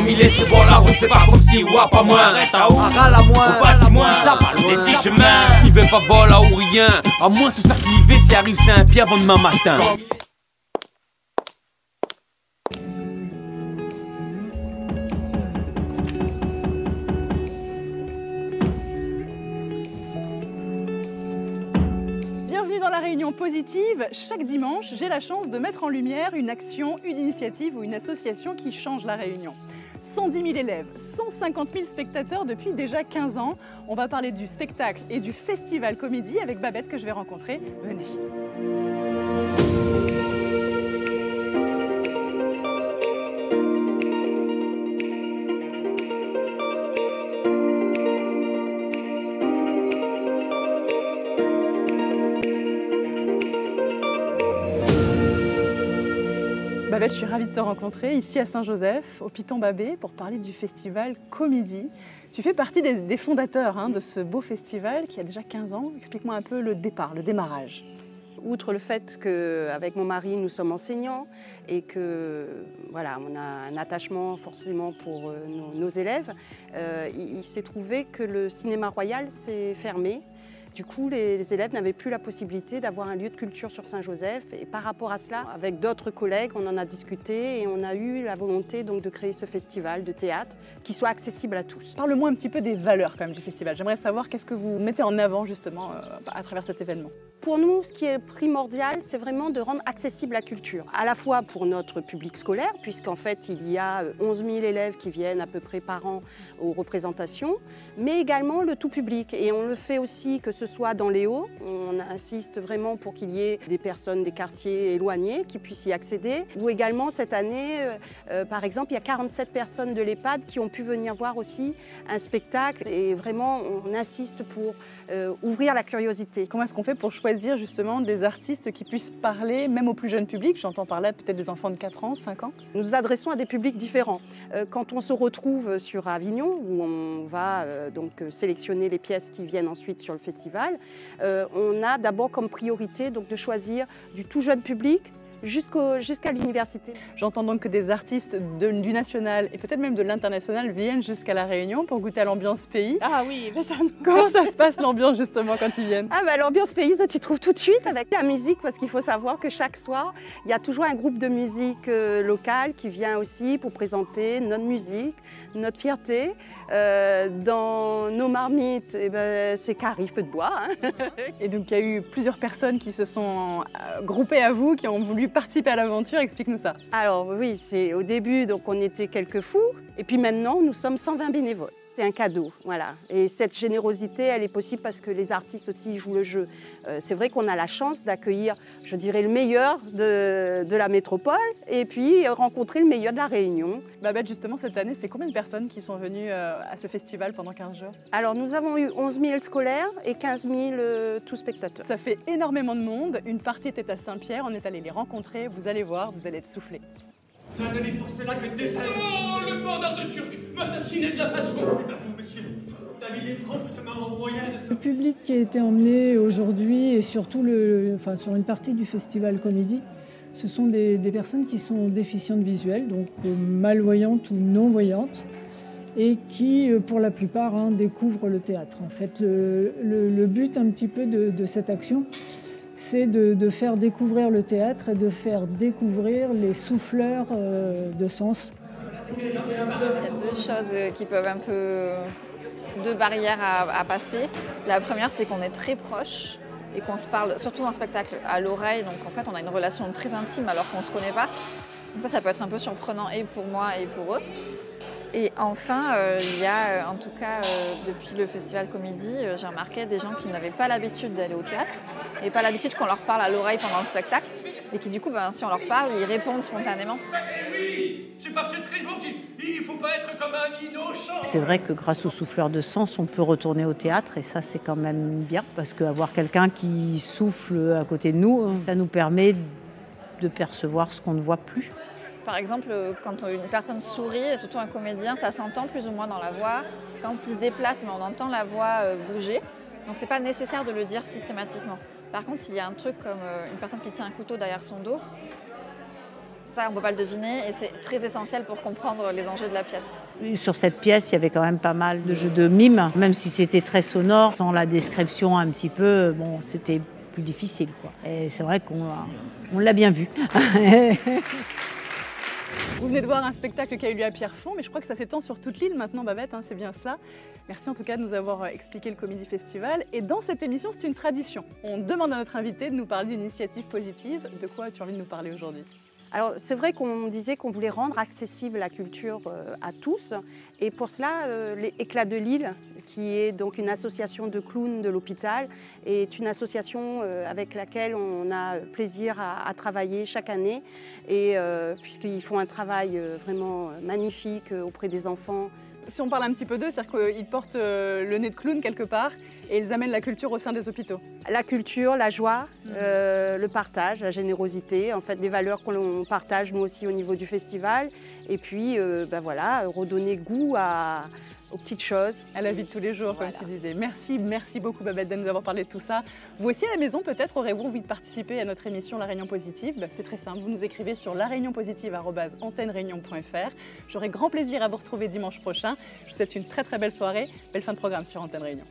mille, c'est bon la route, c'est pas comme si, ouah, pas moins. Arrête à où, à moins, ou pas si moins. Et si chemin, il veut pas voler ou rien. À moins tout ça qui y va, si arrive, c'est un pied avant demain matin. Bienvenue dans la Réunion positive. Chaque dimanche, j'ai la chance de mettre en lumière une action, une initiative ou une association qui change la Réunion. 110 000 élèves, 150 000 spectateurs depuis déjà 15 ans. On va parler du spectacle et du festival comédie avec Babette que je vais rencontrer. Venez. Babette, je suis ravie de te rencontrer ici à Saint-Joseph, au Piton-Babé, pour parler du festival Comédie. Tu fais partie des fondateurs de ce beau festival qui a déjà 15 ans. Explique-moi un peu le départ, le démarrage. Outre le fait qu'avec mon mari, nous sommes enseignants et que voilà, on a un attachement forcément pour nos élèves, il s'est trouvé que le cinéma royal s'est fermé. Du coup, les élèves n'avaient plus la possibilité d'avoir un lieu de culture sur Saint-Joseph. Et par rapport à cela, avec d'autres collègues, on en a discuté et on a eu la volonté donc, de créer ce festival de théâtre qui soit accessible à tous. Parle-moi un petit peu des valeurs quand même, du festival. J'aimerais savoir qu'est-ce que vous mettez en avant justement à travers cet événement. Pour nous, ce qui est primordial, c'est vraiment de rendre accessible la culture. À la fois pour notre public scolaire, puisqu'en fait, il y a 11 000 élèves qui viennent à peu près par an aux représentations, mais également le tout public. Et on le fait aussi que ce soit dans les Hauts, on insiste vraiment pour qu'il y ait des personnes des quartiers éloignés qui puissent y accéder. Ou également cette année, par exemple, il y a 47 personnes de l'EHPAD qui ont pu venir voir aussi un spectacle. Et vraiment, on insiste pour ouvrir la curiosité. Comment est-ce qu'on fait pour choisir justement des artistes qui puissent parler même au plus jeune public? J'entends par là peut-être des enfants de 4 ans, 5 ans. Nous nous adressons à des publics différents. Quand on se retrouve sur Avignon, où on va donc sélectionner les pièces qui viennent ensuite sur le festival, on a d'abord comme priorité donc, de choisir du tout jeune public jusqu'à l'université. J'entends donc que des artistes du national et peut-être même de l'international viennent jusqu'à La Réunion pour goûter à l'ambiance pays. Ah oui, mais ça... Comment ça se passe l'ambiance justement quand ils viennent? Ah bah, l'ambiance pays, ça tu trouves tout de suite avec la musique, parce qu'il faut savoir que chaque soir, il y a toujours un groupe de musique locale qui vient aussi pour présenter notre musique, notre fierté. Dans nos marmites, eh ben, c'est Carrie Feu de Bois. Hein. Et donc il y a eu plusieurs personnes qui se sont groupées à vous, qui ont voulu participer à l'aventure. Explique-nous ça. Alors oui, c'est au début, donc on était quelques fous, et puis maintenant nous sommes 120 bénévoles. C'est un cadeau, voilà. Et cette générosité, elle est possible parce que les artistes aussi jouent le jeu. C'est vrai qu'on a la chance d'accueillir, je dirais, le meilleur de la métropole et puis rencontrer le meilleur de la Réunion. Babette, justement, cette année, c'est combien de personnes qui sont venues à ce festival pendant 15 jours? Alors, nous avons eu 11 000 scolaires et 15 000 tous spectateurs. Ça fait énormément de monde. Une partie était à Saint-Pierre. On est allé les rencontrer. Vous allez voir, vous allez être soufflés. N'a pour cela que des ailes. Oh, le bandard de Turc m'assassinait de la façon. C'est à vous, monsieur, d'aviser promptement au moyen de ce... Le public qui a été emmené aujourd'hui et surtout sur une partie du festival Comédie, ce sont des personnes qui sont déficientes visuelles, donc malvoyantes ou non-voyantes, et qui, pour la plupart, découvrent le théâtre. En fait, le but un petit peu de cette action, c'est de faire découvrir le théâtre et de faire découvrir les souffleurs de sens. Il y a deux choses qui peuvent un peu... deux barrières à passer. La première, c'est qu'on est très proches et qu'on se parle, surtout en spectacle, à l'oreille. Donc en fait, on a une relation très intime alors qu'on ne se connaît pas. Donc ça peut être un peu surprenant et pour moi et pour eux. Et enfin, il y a, en tout cas, depuis le festival Comédie, j'ai remarqué des gens qui n'avaient pas l'habitude d'aller au théâtre et pas l'habitude qu'on leur parle à l'oreille pendant le spectacle. Et qui, du coup, si on leur parle, ils répondent spontanément. Oui, c'est par cette raison qu'il ne faut pas être comme un innocent. C'est vrai que grâce aux souffleurs de sens, on peut retourner au théâtre et ça, c'est quand même bien parce qu'avoir quelqu'un qui souffle à côté de nous, ça nous permet de percevoir ce qu'on ne voit plus. Par exemple, quand une personne sourit, surtout un comédien, ça s'entend plus ou moins dans la voix. Quand il se déplace, mais on entend la voix bouger. Donc c'est pas nécessaire de le dire systématiquement. Par contre, s'il y a un truc comme une personne qui tient un couteau derrière son dos, Ça, on ne peut pas le deviner et c'est très essentiel pour comprendre les enjeux de la pièce. Sur cette pièce, il y avait quand même pas mal de jeux de mime, même si c'était très sonore, sans la description un petit peu, bon, c'était plus difficile, quoi. Et c'est vrai qu'on l'a bien vu. Vous venez de voir un spectacle qui a eu lieu à Pierrefonds, mais je crois que ça s'étend sur toute l'île maintenant, Babette, hein, c'est bien cela. Merci en tout cas de nous avoir expliqué le Comedy Festival. Et dans cette émission, c'est une tradition. On demande à notre invité de nous parler d'une initiative positive. De quoi as-tu envie de nous parler aujourd'hui ? Alors c'est vrai qu'on disait qu'on voulait rendre accessible la culture à tous et pour cela les Éclats de Lille, qui est donc une association de clowns de l'hôpital, est une association avec laquelle on a plaisir à travailler chaque année et puisqu'ils font un travail vraiment magnifique auprès des enfants. Si on parle un petit peu d'eux, c'est-à-dire qu'ils portent le nez de clown quelque part et ils amènent la culture au sein des hôpitaux. La culture, la joie, le partage, la générosité, en fait des valeurs que l'on partage nous aussi au niveau du festival. Et puis voilà, redonner goût aux petites choses. À la vie de tous les jours, voilà. Comme tu disais. Merci beaucoup Babette de nous avoir parlé de tout ça. Vous aussi à la maison, peut-être aurez-vous envie de participer à notre émission La Réunion Positive. C'est très simple, vous nous écrivez sur lareunionpositive@antennereunion.fr. J'aurai grand plaisir à vous retrouver dimanche prochain. Je vous souhaite une très belle soirée. Belle fin de programme sur Antenne Réunion.